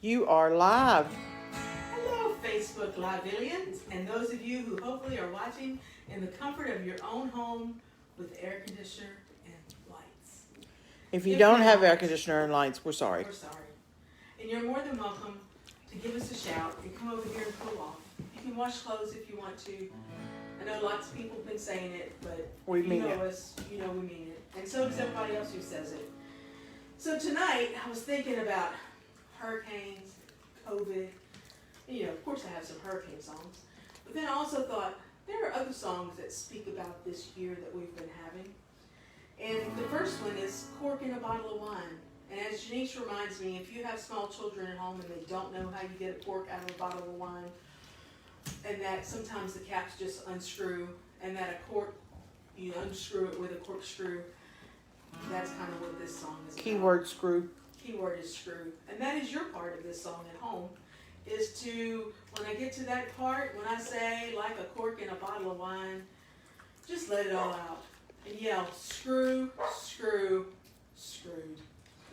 You are live. Hello, Facebook Live-Illians, and those of you who hopefully are watching in the comfort of your own home with air conditioner and lights. If you don't have air conditioner and lights, we're sorry. We're sorry. And you're more than welcome to give us a shout and come over here and cool off. You can wash clothes if you want to. I know lots of people have been saying it, but We mean you know it. us, you know we mean it. And so does everybody else who says it. So tonight, I was thinking about hurricanes, COVID. You know, of course I have some hurricane songs. But then I also thought, there are other songs that speak about this year that we've been having. And the first one is Cork in a Bottle of Wine. And as Janice reminds me, if you have small children at home and they don't know how you get a cork out of a bottle of wine, and that sometimes the caps just unscrew, and that a cork, you unscrew it with a corkscrew, that's kind of what this song is about. Keyword screw. Keyword is screw. And that is your part of this song at home, is to, when I get to that part, when I say, like a cork in a bottle of wine, just let it all out. And yell, screw, screw, screwed.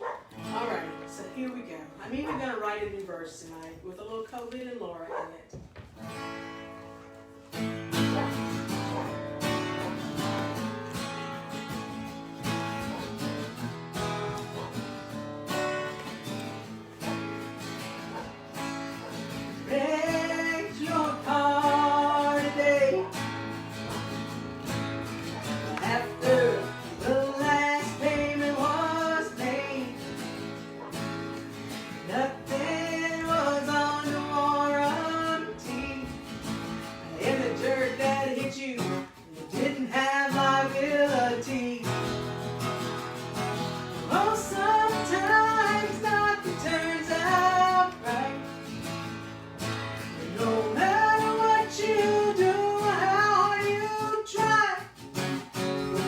All right, so here we go. I'm even going to write a new verse tonight with a little COVID and Laura in it. Raise your car today. After the last payment was made, nothing was under warranty. And the jerk that hit you didn't have liability. Oh, sometimes nothing turns out right. No matter what you do, how hard you try.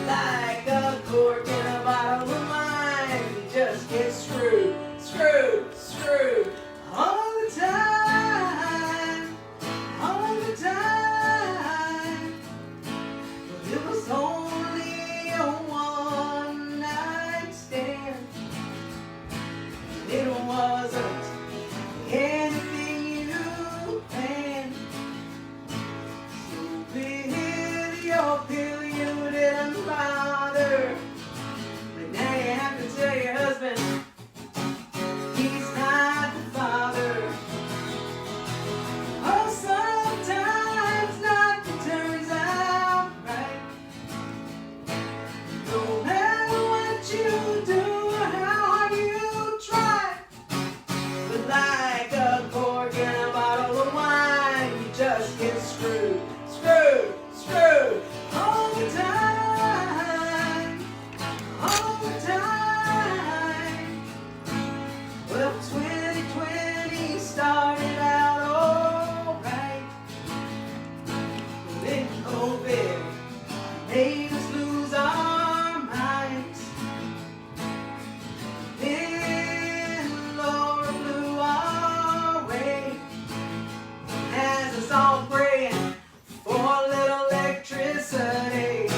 Like a cork in a bottle of wine, you just get screwed, screwed, screwed all the time, all the time. But it was only a one-night stand. It wasn't anything you planned. So with your pill you didn't bother. But now you have to tell your husband he's not the father. Oh, sometimes nothing turns out right. No matter what you do or how hard you try. But like a cork in a bottle of wine, you just get screwed, screwed, screwed all the time, all the time. Well, 2020 started out alright, but then COVID made us lose our minds. Then Laura blew our way, has us all praying for a little electricity.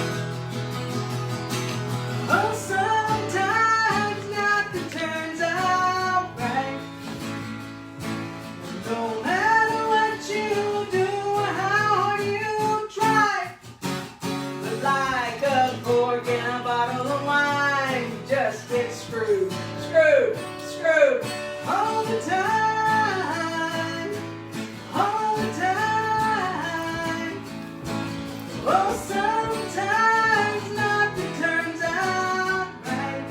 Oh, sometimes nothing turns out right. No matter what you do or how hard you try. But like a cork in a bottle of wine, you just get screwed, screwed, screwed all the time, all the time. Oh, sometimes nothing turns out right.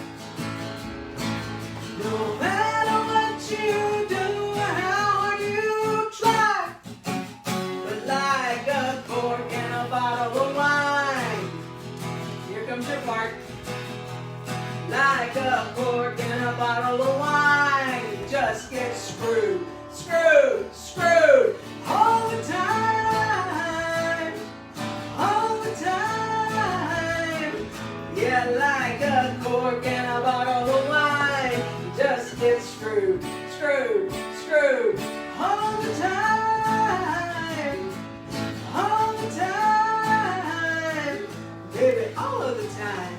No matter what you do or how hard you try. But like a cork in a bottle of wine, here comes your part. Like a cork in a bottle of wine, you just get screwed, screwed, screwed all the time, all the time. Yeah, like a cork in a bottle of wine, you just get screwed, screwed, screwed all the time, all the time, baby, all of the time.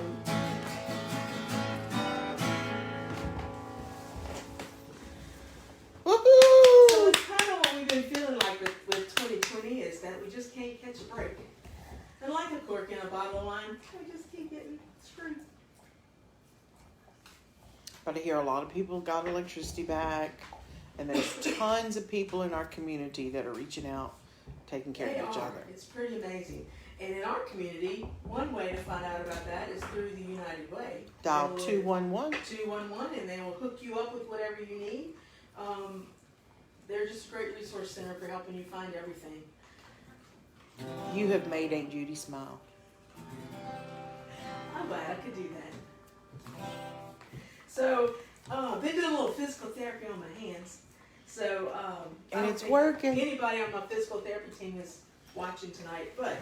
Woohoo! bottle of wine. I just keep getting screwed. But I hear a lot of people got electricity back, and there's tons of people in our community that are reaching out, taking care of each other. It's pretty amazing. And in our community, one way to find out about that is through the United Way. Dial 211. 211, and they will hook you up with whatever you need. They're just a great resource center for helping you find everything. You have made Aunt Judy smile. I'm glad I could do that. So, been doing a little physical therapy on my hands. So, I And don't it's think working. Anybody on my physical therapy team is watching tonight, but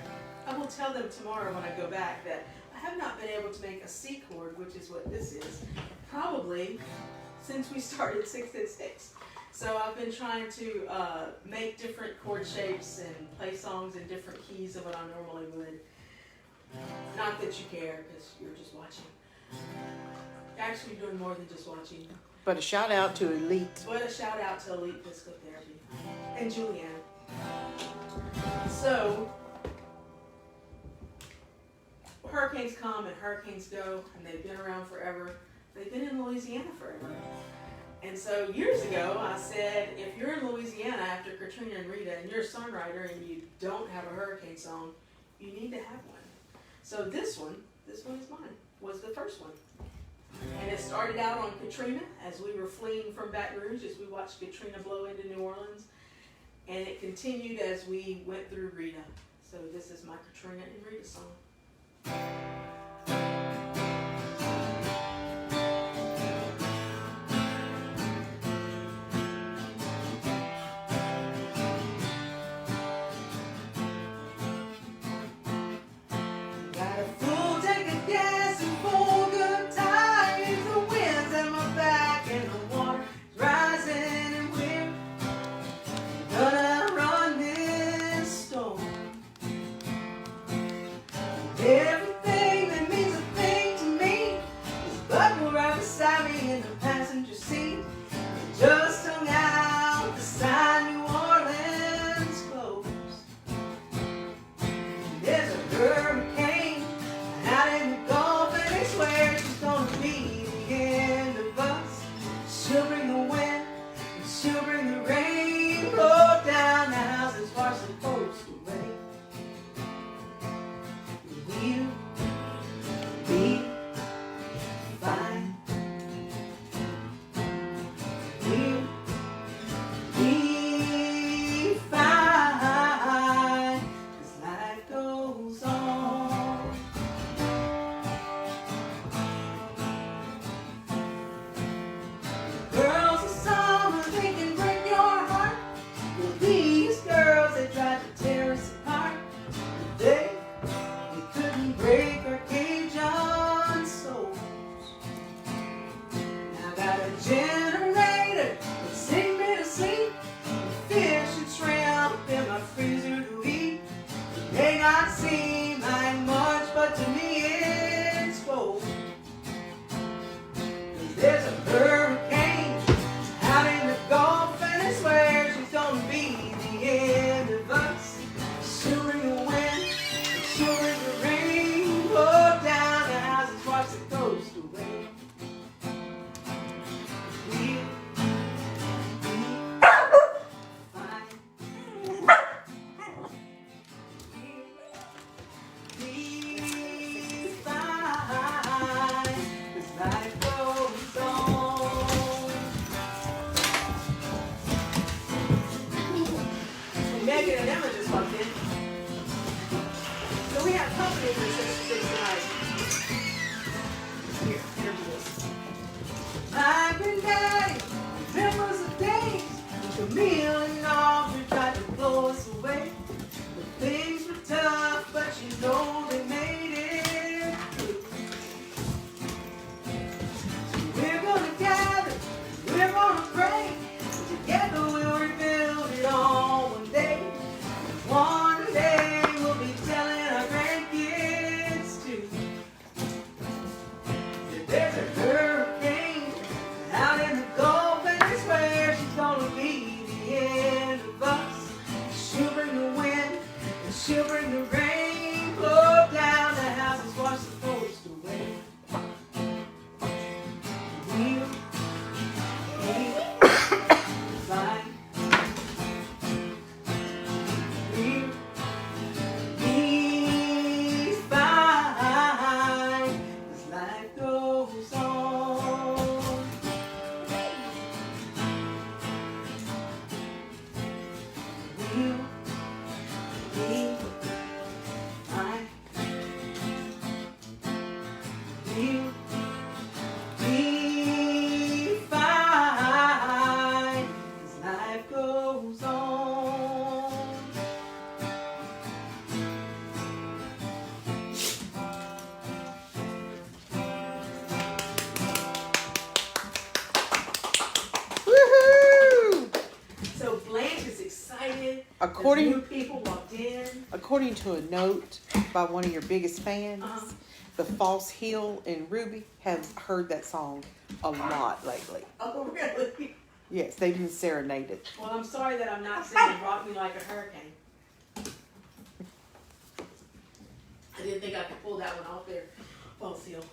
I will tell them tomorrow when I go back that I have not been able to make a C chord, which is what this is, probably since we started 6 at 6. So I've been trying to make different chord shapes and play songs in different keys of what I normally would. Not that you care, because you're just watching. Actually doing more than just watching. But a shout out to Elite. But a shout out to Elite Physical Therapy and Juliana. So, hurricanes come and hurricanes go, and they've been around forever. They've been in Louisiana forever. And so years ago, I said, if you're in Louisiana after Katrina and Rita, and you're a songwriter and you don't have a hurricane song, you need to have one. So this one is mine, was the first one. And it started out on Katrina as we were fleeing from Baton Rouge, as we watched Katrina blow into New Orleans. And it continued as we went through Rita. So this is my Katrina and Rita song. Got a full tank of gas and 4 good tires. The wind's at my back and the water's rising, and we're gonna run this storm. Everything that means a thing to me is buckled right beside me in the passenger seat. It just hung out the sign New Orleans closed. There's a hurricane out in the Gulf, and they swear she's gonna be the end of us. She'll bring the wind and she'll bring the rain. Blow down the house as far as the coast away. We'll be fine. We'll be fine, 'cause life goes on. Girls of summer, they can break New According people walked in. according to a note by one of your biggest fans, Uh-huh. the False Hill and Ruby have heard that song a lot lately. Oh, really? Yes, they've been serenaded. Well, I'm sorry that I'm not singing Rock Me Like a Hurricane. I didn't think I could pull that one off there. False Hill.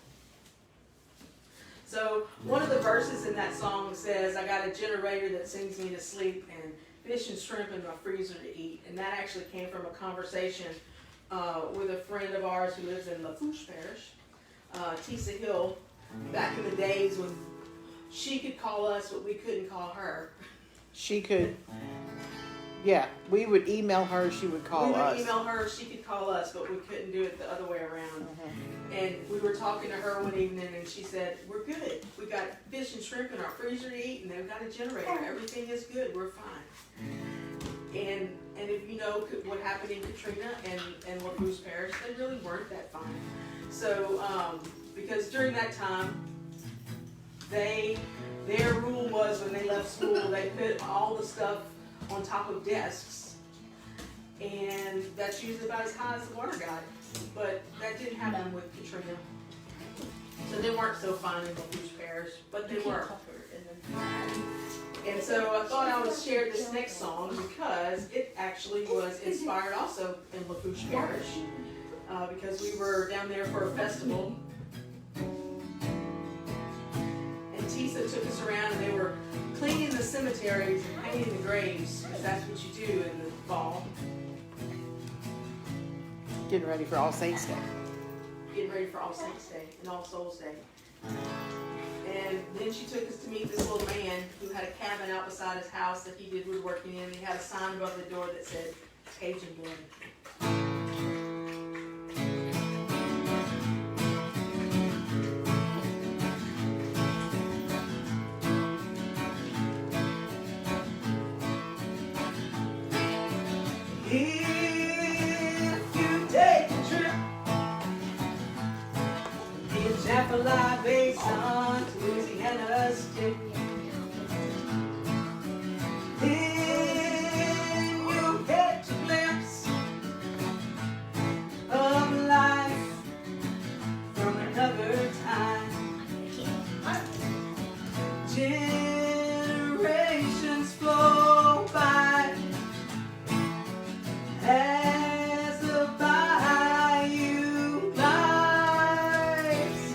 So, one of the verses in that song says, I got a generator that sings me to sleep and fish and shrimp in my freezer to eat. And that actually came from a conversation with a friend of ours who lives in Lafourche Parish, Tisa Hill, back in the days when she could call us, but we couldn't call her. She could, yeah, we would email her, she would call We would us. email her, she could call us, but we couldn't do it the other way around. Mhm. And we were talking to her one evening, and she said, we're good. We got fish and shrimp in our freezer to eat, and they've got a generator. Everything is good. We're fine. And if you know what happened in Katrina and Lafourche Parish, they really weren't that fine. So, because during that time, their rule was when they left school, they put all the stuff on top of desks. And that's usually about as high as the water got. But that didn't happen with Katrina. So they weren't so fine in Lafourche Parish, but they were. And so I thought I would share this next song because it actually was inspired also in Lafourche Parish. Because we were down there for a festival. And Tisa took us around and they were cleaning the cemeteries and painting the graves, because that's what you do in the fall. Getting ready for All Saints Day. Getting ready for All Saints Day and All Souls Day. And then she took us to meet this little man who had a cabin out beside his house that he did woodworking in. He had a sign above the door that said, Cajun Blood. If you take a trip in Chapelai Basin to Louisiana State, then you'll get a glimpse of life from another time. Generations flow by as the bayou glides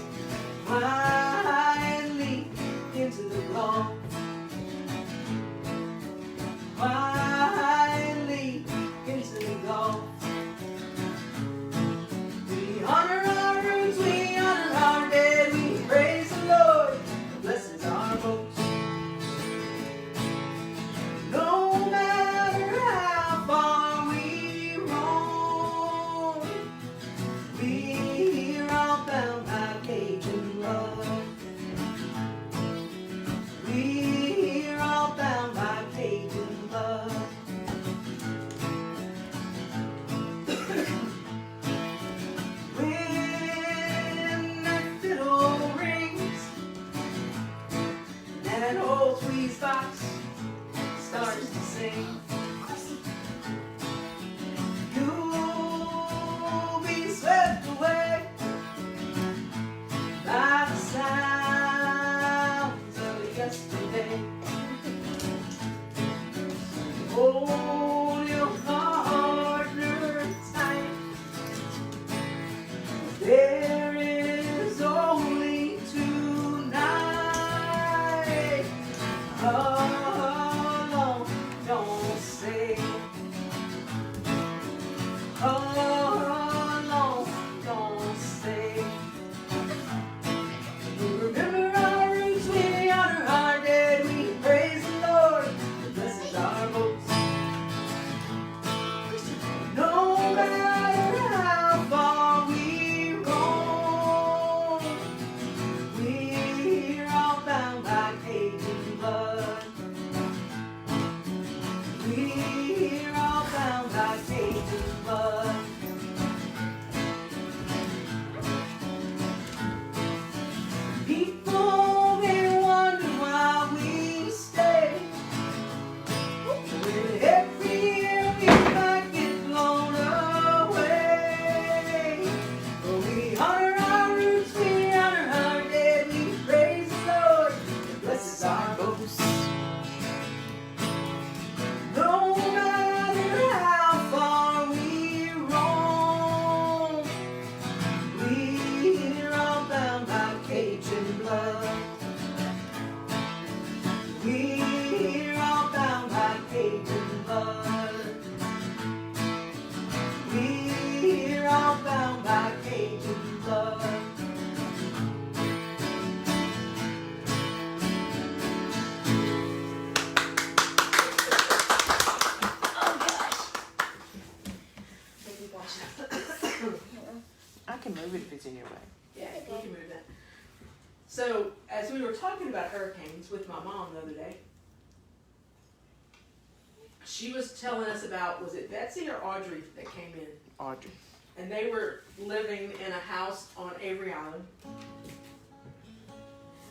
quietly into the Gulf, quietly into the Gulf. We honor our roots, we honor our dead, we praise the Lord, blesses our boats. No matter how far we roam, we're all bound by Cajun blood. We're all bound by Cajun blood. When that fiddle rings, and that old tweed box starts to sing, you'll be swept away by the sounds of yesterday. Hold your partner tight. There is only tonight. Oh, mornings with my mom the other day. She was telling us about, was it Betsy or Audrey that came in? Audrey. And they were living in a house on Avery Island.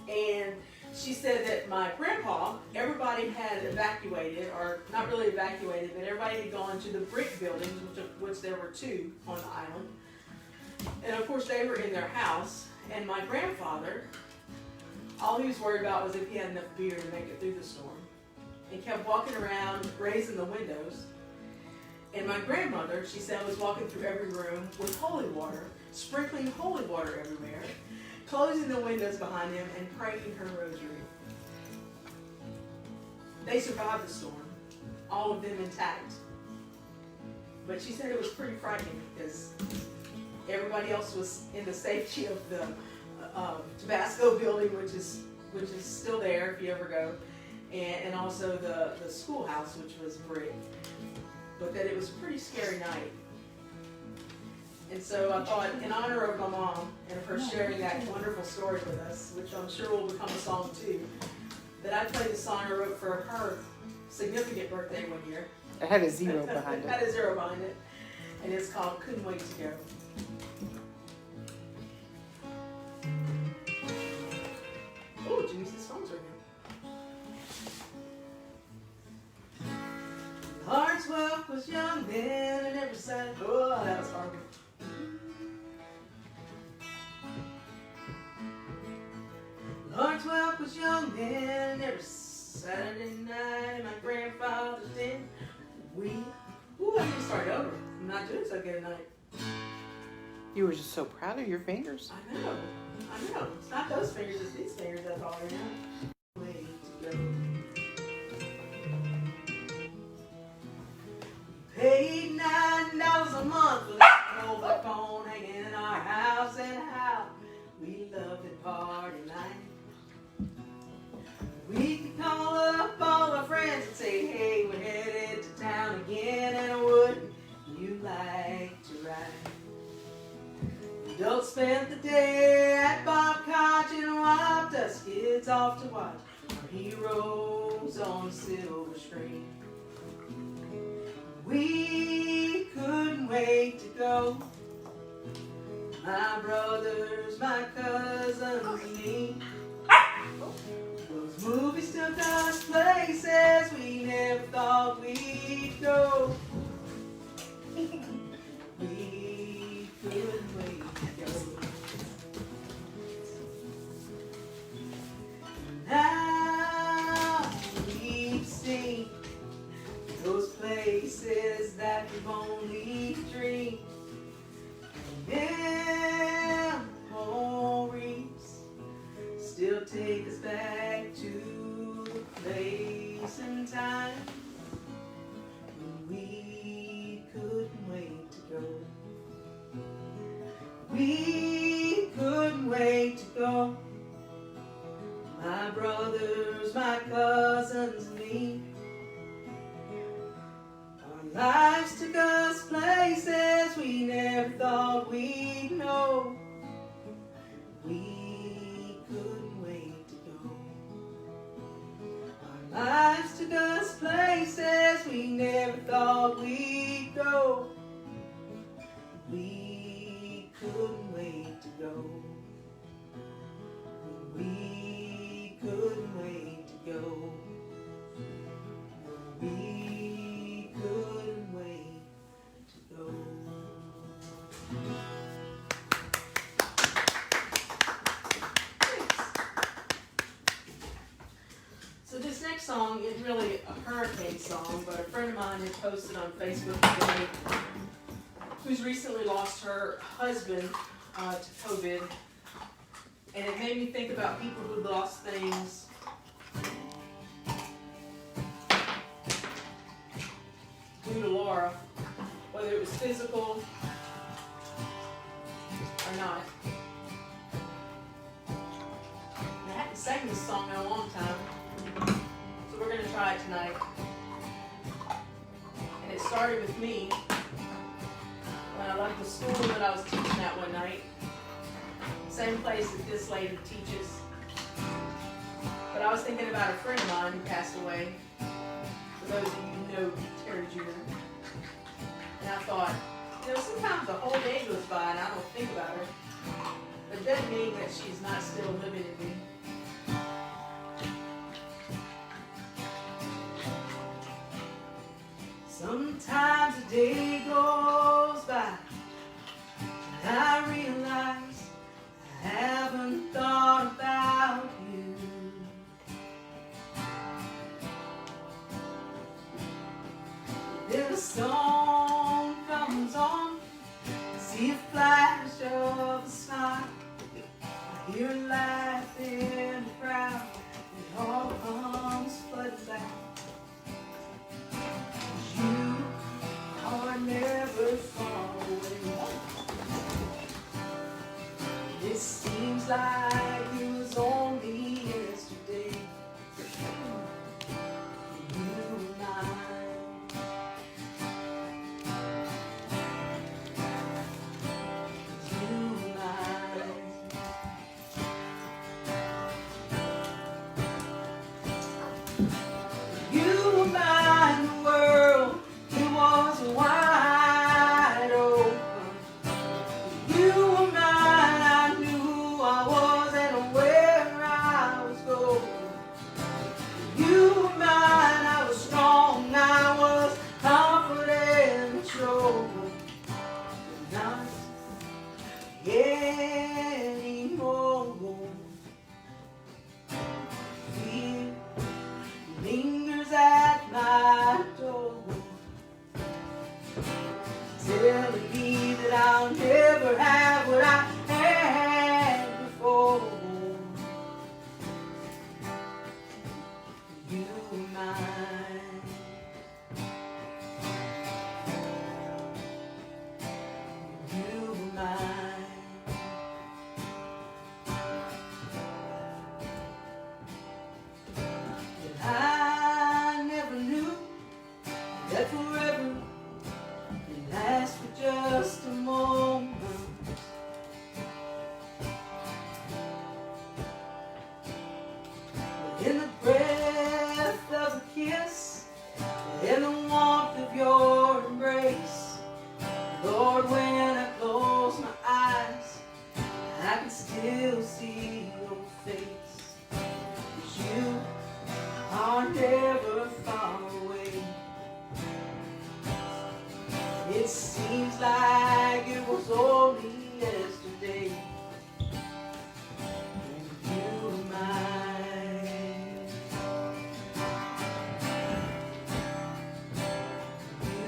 And she said that my grandpa, everybody had evacuated, or not really evacuated, but everybody had gone to the brick buildings, which there were 2 on the island. And of course they were in their house, and my grandfather, all he was worried about was if he had enough beer to make it through the storm. And kept walking around, raising the windows. And my grandmother, she said, was walking through every room with holy water, sprinkling holy water everywhere, closing the windows behind him and praying her rosary. They survived the storm, all of them intact. But she said it was pretty frightening because everybody else was in the safety of the Tabasco building, which is still there if you ever go, and also the schoolhouse, which was brick. But that it was a pretty scary night. And so I thought, in honor of my mom and of her sharing that wonderful story with us, which I'm sure will become a song too, that I'd play the song I wrote for her significant birthday one year. It had a 0 behind It it. had a 0 behind it. And it's called Couldn't Wait to Go. Oh, Jesus, phone's ringing. Hartswell was young then and never said, oh, that was horrible. Hartswell was young then and every Saturday night in my grandfather's den, I need to start over. I'm not doing so good tonight. You were just so proud of your fingers. I know. It's not those fingers, it's these fingers that's all I know. Way to go. Paid $9 a month for that mobile phone hanging in our house, and how we loved it party night. We could call up all our friends and say, hey, we're headed to town again, and wouldn't you like to ride? Adults spent the day at Bob Cajun, wiped us kids off to watch our heroes on the silver screen. We couldn't wait to go. My brothers, my cousins, and me. Those movies took us places we never thought we'd go. We couldn't wait to go. Now we've seen those places that we've only dreamed. Memories still take us back to a place and time when we couldn't wait to go. We couldn't wait to go. My brothers, my cousins, and me. Our lives took us places we never thought we'd know. We couldn't wait to go. Our lives took us places we never thought we'd go. We couldn't wait to go. We couldn't wait to go. We couldn't wait to go. So this next song is really a hurricane song, but a friend of mine had posted on Facebook today, who's recently lost her husband to COVID. And it made me think about people who lost things due to Laura, whether it was physical or not. And I haven't sang this song in a long time, so we're going to try it tonight. And it started with me when I left the school that I was teaching at one night. Same place that this lady teaches. But But I was thinking about a friend of mine who passed away. For those of you who know Terry Jr. And I thought, sometimes the whole day goes by and I don't think about her. But it doesn't mean that she's not still living in me. Sometimes a day goes by and I realize I haven't thought about you. Then a song comes on, see a flash of a smile, I hear a laugh in the crowd, it all comes flooding back. You are never far away. It seems like it was only yesterday. You and I. You and I. You and I in the world, it was wide open. You were mine, I knew I was and where I was going. You were mine, I was strong, I was confident and sure. Not anymore. Fear lingers at my door, telling me that I'll never have what I had before. You and mine. You and mine. And I never knew that forever can last for just a moment. But in the breath of a kiss, in the warmth of your embrace, Lord, when I close my eyes, I can still see your face. 'Cause you are never far away. It seems like it was only yesterday. You and mine.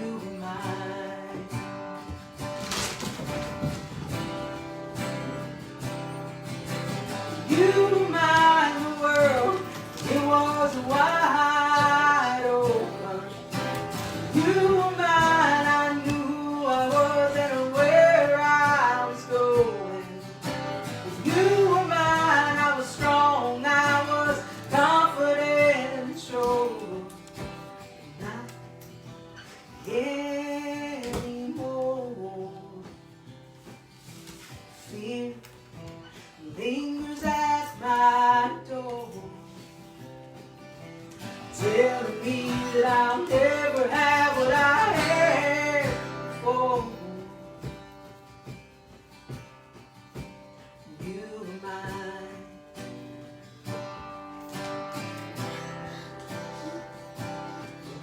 You and mine. You and mine, the world, it was wide open. You were mine, I knew I was and where I was going. You were mine, I was strong, I was confident and sure. Not anymore. Fear lingers at my door, telling me that I'll never have what I had before. You and mine.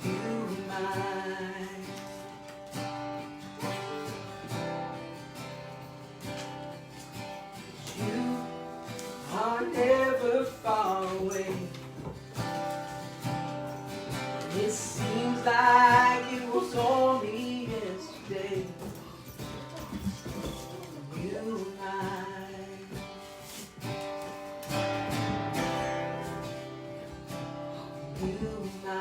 You and mine. You are never far away. It seems like it was only yesterday. You and I. You and I.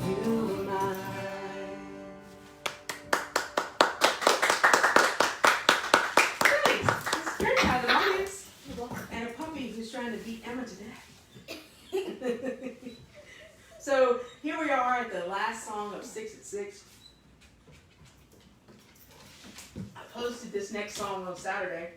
You and I. It's great to have an audience and a puppy who's trying to beat Emma to death. So here we are at the last song of 6 at 6. A posted this next song on Saturday.